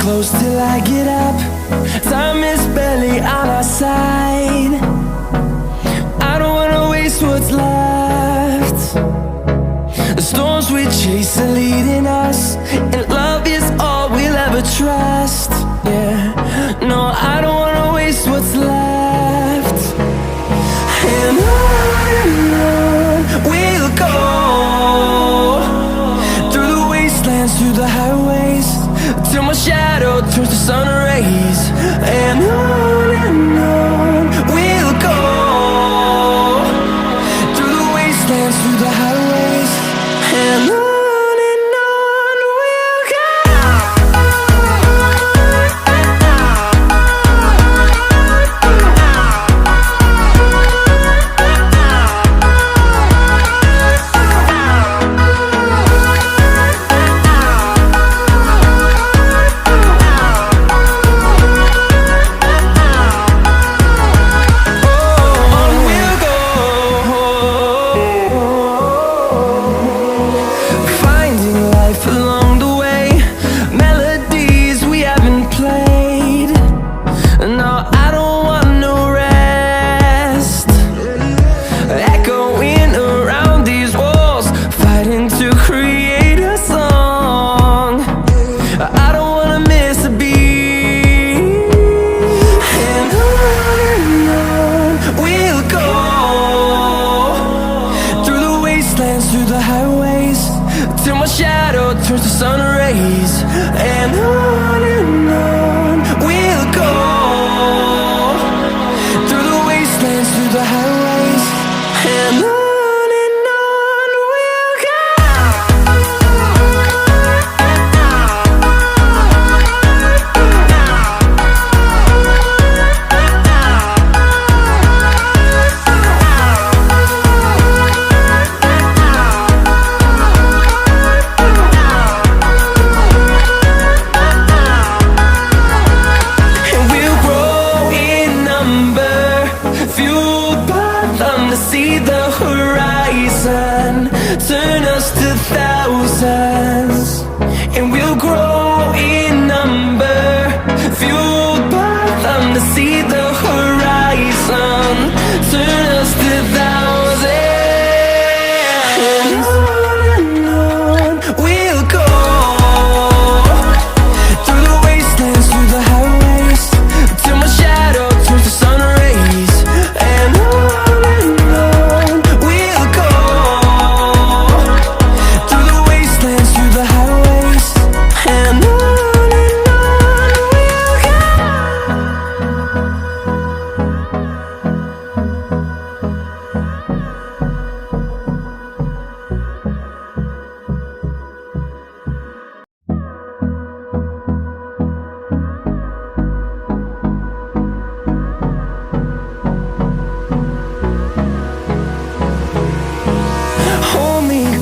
close till I get up. Time is barely on our side. I don't wanna waste what's left. The storms we chase are leading us, and love is all we'll ever trust. Yeah, no, I don't wanna waste what's left. And on we'll go, through the wastelands, through the highways, till my shadow turns to sun rays. And on we'll go, through the wastelands, through the highways, and on. Through the highways, till my shadow turns to sun rays. And on we'll go, through the wastelands, through the highways, and on. See the horizon turn us to thousands, and we'll grow in number, fueled by them. To see the horizon turn us to thousands, and on we'll go, through the wastelands, through the highways, till my shadow turns to sun rays. And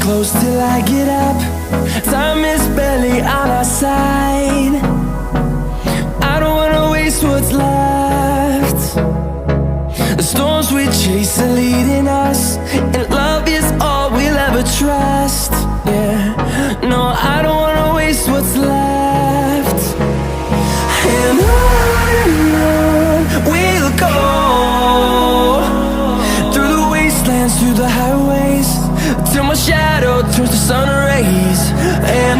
close till I get up. Time is barely on our side. I don't wanna waste what's left. The storms we chase are leading us, and love is all we'll ever trust. Yeah, no, I don't wanna waste what's left. And on we'll go, through the wastelands, through the highways, till my shadow turns to sun rays. And